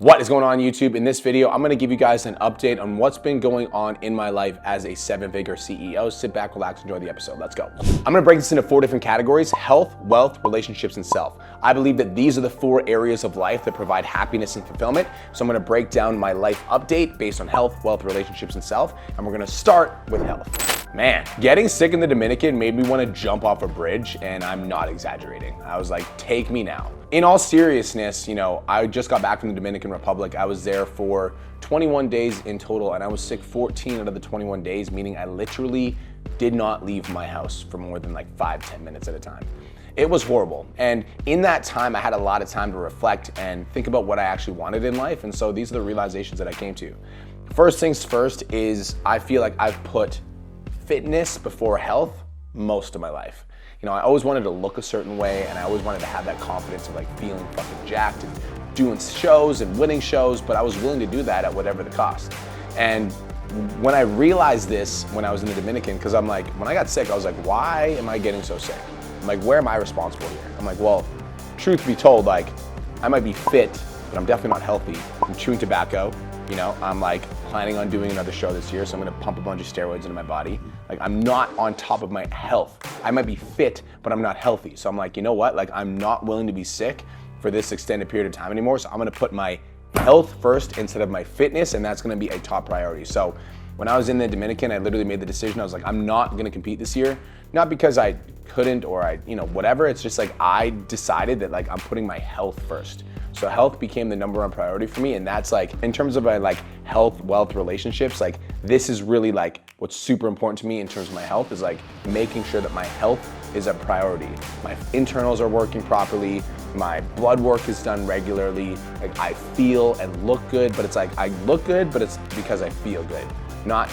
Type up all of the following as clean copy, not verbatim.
What is going on YouTube? In this video, I'm gonna give you guys an update on what's been going on in my life as a seven-figure CEO. Sit back, relax, enjoy the episode. Let's go. I'm gonna break this into 4 different categories: health, wealth, relationships, and self. I believe that these are the 4 areas of life that provide happiness and fulfillment. So I'm gonna break down my life update based on health, wealth, relationships, and self. And we're gonna start with health. Man, getting sick in the Dominican made me want to jump off a bridge, and I'm not exaggerating. I was like, take me now. In all seriousness, I just got back from the Dominican Republic. I was there for 21 days in total, and I was sick 14 out of the 21 days, meaning I literally did not leave my house for more than like 5-10 minutes at a time. It was horrible. And in that time, I had a lot of time to reflect and think about what I actually wanted in life. And so these are the realizations that I came to. First things first is I feel like I've put fitness before health most of my life. I always wanted to look a certain way, and I always wanted to have that confidence of like feeling fucking jacked and doing shows and winning shows, but I was willing to do that at whatever the cost. And when I realized this when I was in the Dominican, because I'm like, when I got sick, I was like, why am I getting so sick? I'm like, where am I responsible here? I'm like, well, truth be told, like, I might be fit, but I'm definitely not healthy. I'm chewing tobacco. I'm like planning on doing another show this year, so I'm gonna pump a bunch of steroids into my body. Like, I'm not on top of my health. I might be fit, but I'm not healthy. So I'm like, you know what? Like, I'm not willing to be sick for this extended period of time anymore. So I'm gonna put my health first instead of my fitness, and that's gonna be a top priority. So when I was in the Dominican, I literally made the decision. I was like, I'm not gonna compete this year. Not because I couldn't or whatever. It's just like I decided that like I'm putting my health first. So health became the number 1 priority for me, and that's like, in terms of my like health, wealth, relationships, like this is really like what's super important to me in terms of my health is like making sure that my health is a priority. My internals are working properly, my blood work is done regularly, like I feel and look good, but it's like I look good, but it's because I feel good. Not,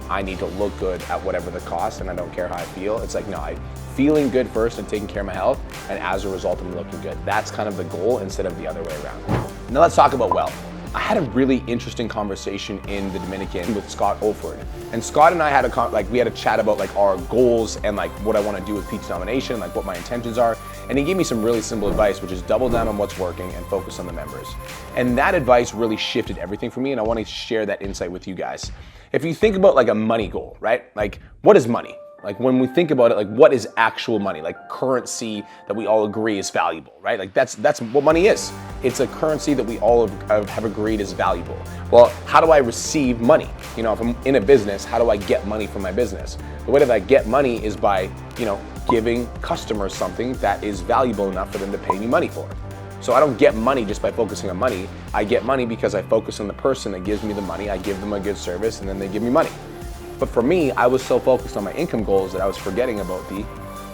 I need to look good at whatever the cost and I don't care how I feel. It's like, no, I'm feeling good first and taking care of my health, and as a result, I'm looking good. That's kind of the goal instead of the other way around. Now let's talk about wealth. I had a really interesting conversation in the Dominican with Scott Olford. And Scott and I had we had a chat about like our goals and like what I want to do with Peach Domination, like what my intentions are. And he gave me some really simple advice, which is double down on what's working and focus on the members. And that advice really shifted everything for me, and I want to share that insight with you guys. If you think about like a money goal, right? Like, what is money? Like, when we think about it, like, what is actual money? Like currency that we all agree is valuable, right? Like that's what money is. It's a currency that we all have agreed is valuable. Well, how do I receive money? If I'm in a business, how do I get money from my business? The way that I get money is by, giving customers something that is valuable enough for them to pay me money for. So I don't get money just by focusing on money. I get money because I focus on the person that gives me the money. I give them a good service, and then they give me money. But for me, I was so focused on my income goals that I was forgetting about the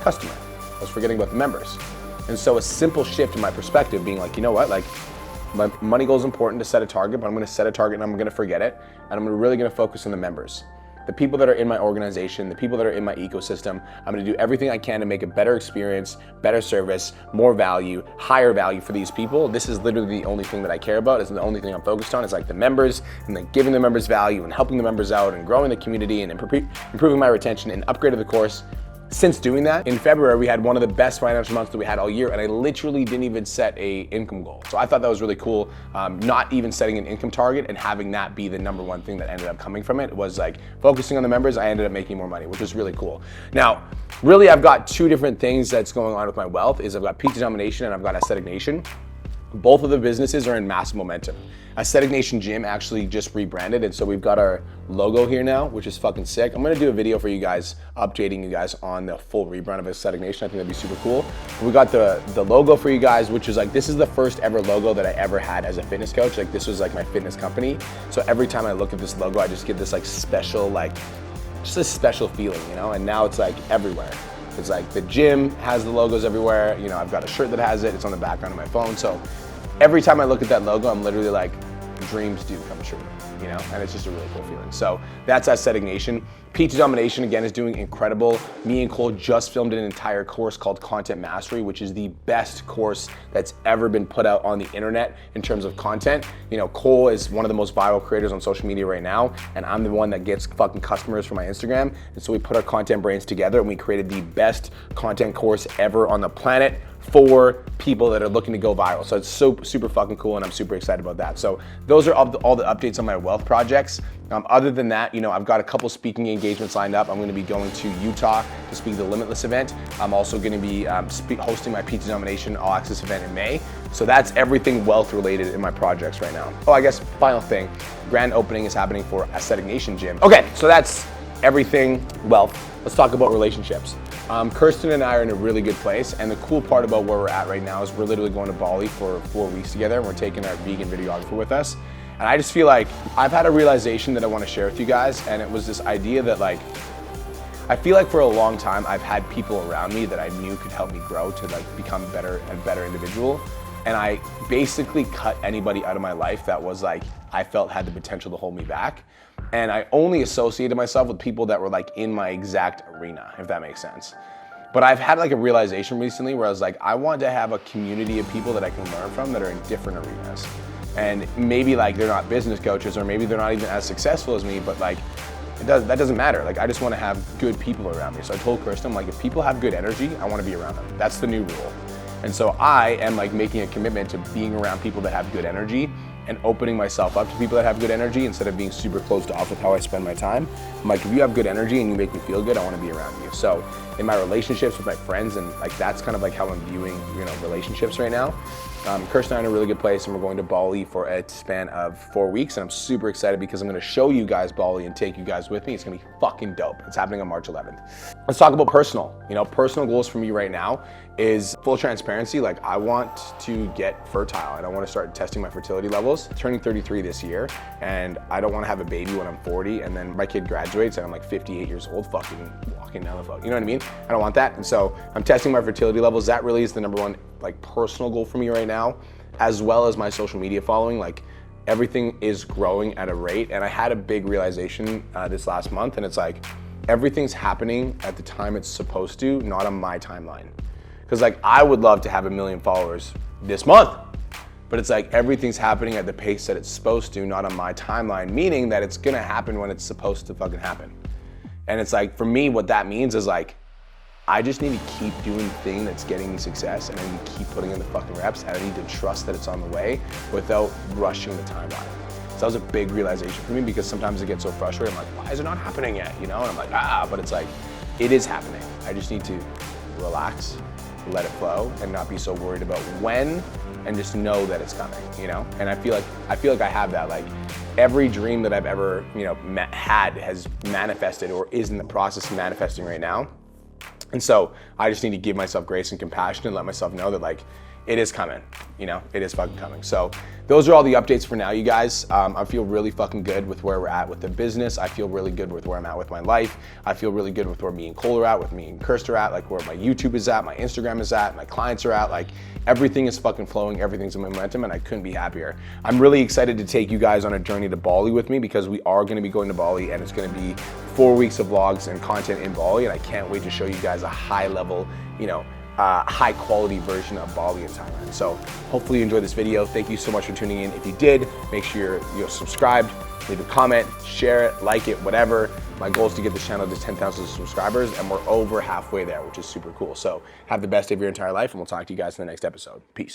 customer. I was forgetting about the members. And so a simple shift in my perspective being like, you know what, like my money goal is important to set a target, but I'm gonna set a target and I'm gonna forget it. And I'm really gonna focus on the members. The people that are in my organization, the people that are in my ecosystem. I'm gonna do everything I can to make a better experience, better service, more value, higher value for these people. This is literally the only thing that I care about. It's the only thing I'm focused on. It's like the members, and then giving the members value and helping the members out and growing the community and improving my retention and upgrading the course. Since doing that, in February, we had one of the best financial months that we had all year, and I literally didn't even set a income goal. So I thought that was really cool, not even setting an income target and having that be the number 1 thing that ended up coming from it. It was like focusing on the members, I ended up making more money, which was really cool. Now, really, I've got 2 different things that's going on with my wealth. I've got Peak Domination and I've got Aesthetic Nation. Both of the businesses are in massive momentum. Aesthetic Nation Gym actually just rebranded, and so we've got our logo here now, which is fucking sick. I'm gonna do a video for you guys, updating you guys on the full rebrand of Aesthetic Nation. I think that'd be super cool. We got the logo for you guys, which is like, this is the first ever logo that I ever had as a fitness coach. Like, this was like my fitness company. So every time I look at this logo, I just get this like special, like just a special feeling, and now it's like everywhere. It's like the gym has the logos everywhere. I've got a shirt that has it. It's on the background of my phone. So every time I look at that logo, I'm literally like, dreams do come true, and it's just a really cool feeling. So that's Aesthetic Nation. Peach Domination, again, is doing incredible. Me and Cole just filmed an entire course called Content Mastery, which is the best course that's ever been put out on the internet in terms of content. Cole is one of the most viral creators on social media right now, and I'm the one that gets fucking customers for my Instagram. And so we put our content brains together and we created the best content course ever on the planet for people that are looking to go viral. So it's super fucking cool, and I'm super excited about that. So those are all the updates on my wealth projects. Other than that, I've got a couple speaking engagements lined up. I'm going to be going to Utah to speak at the Limitless event. I'm also going to be hosting my PT Domination All Access event in May. So that's everything wealth related in my projects right now. Oh, I guess final thing, grand opening is happening for Aesthetic Nation Gym. Okay, so that's everything wealth. Let's talk about relationships. Kirsten and I are in a really good place, and the cool part about where we're at right now is we're literally going to Bali for 4 weeks together, and we're taking our vegan videographer with us. And I just feel like I've had a realization that I want to share with you guys, and it was this idea that I feel like for a long time I've had people around me that I knew could help me grow to become better and better individual. And I basically cut anybody out of my life that was I felt had the potential to hold me back. And I only associated myself with people that were in my exact arena, if that makes sense. But I've had a realization recently where I was I want to have a community of people that I can learn from that are in different arenas. And maybe they're not business coaches, or maybe they're not even as successful as me, but that doesn't matter. I just want to have good people around me. So I told Kirsten, if people have good energy, I want to be around them. That's the new rule. And so I am making a commitment to being around people that have good energy and opening myself up to people that have good energy instead of being super closed off with how I spend my time. I'm if you have good energy and you make me feel good, I want to be around you. So in my relationships with my friends, and that's kind of how I'm viewing relationships right now. Kirsten and I are in a really good place, and we're going to Bali for a span of 4 weeks, and I'm super excited because I'm going to show you guys Bali and take you guys with me. It's going to be fucking dope. It's happening on March 11th. Let's talk about personal. Personal goals for me right now is full transparency. I want to get fertile, and I want to start testing my fertility levels. Turning 33 this year, and I don't want to have a baby when I'm 40, and then my kid graduates and I'm 58 years old fucking walking down the floor. You know what I mean? I don't want that. And so I'm testing my fertility levels. That really is the number one personal goal for me right now, as well as my social media following. Everything is growing at a rate, and I had a big realization this last month, and it's everything's happening at the time it's supposed to, not on my timeline. Because I would love to have 1 million followers this month, but it's everything's happening at the pace that it's supposed to, not on my timeline, meaning that it's gonna happen when it's supposed to fucking happen. And it's for me, what that means is I just need to keep doing the thing that's getting me success, and I need to keep putting in the fucking reps, and I need to trust that it's on the way without rushing the timeline. So that was a big realization for me, because sometimes I get so frustrated. I'm why is it not happening yet? And I'm but it's it is happening. I just need to relax, let it flow, and not be so worried about when, and just know that it's coming, And I feel like I have that. Every dream that I've ever, had has manifested or is in the process of manifesting right now. And so I just need to give myself grace and compassion and let myself know that it is coming, it is fucking coming. So those are all the updates for now, you guys. I feel really fucking good with where we're at with the business. I feel really good with where I'm at with my life. I feel really good with where me and Cole are at, with me and Kirsten are at, where my YouTube is at, my Instagram is at, my clients are at, everything is fucking flowing, everything's in momentum, and I couldn't be happier. I'm really excited to take you guys on a journey to Bali with me, because we are gonna be going to Bali, and it's gonna be 4 weeks of vlogs and content in Bali, and I can't wait to show you guys a high level, high quality version of Bali in Thailand. So hopefully you enjoyed this video. Thank you so much for tuning in. If you did, make sure you're subscribed, leave a comment, share it, like it, whatever. My goal is to get this channel to 10,000 subscribers, and we're over halfway there, which is super cool. So have the best day of your entire life, and we'll talk to you guys in the next episode. Peace.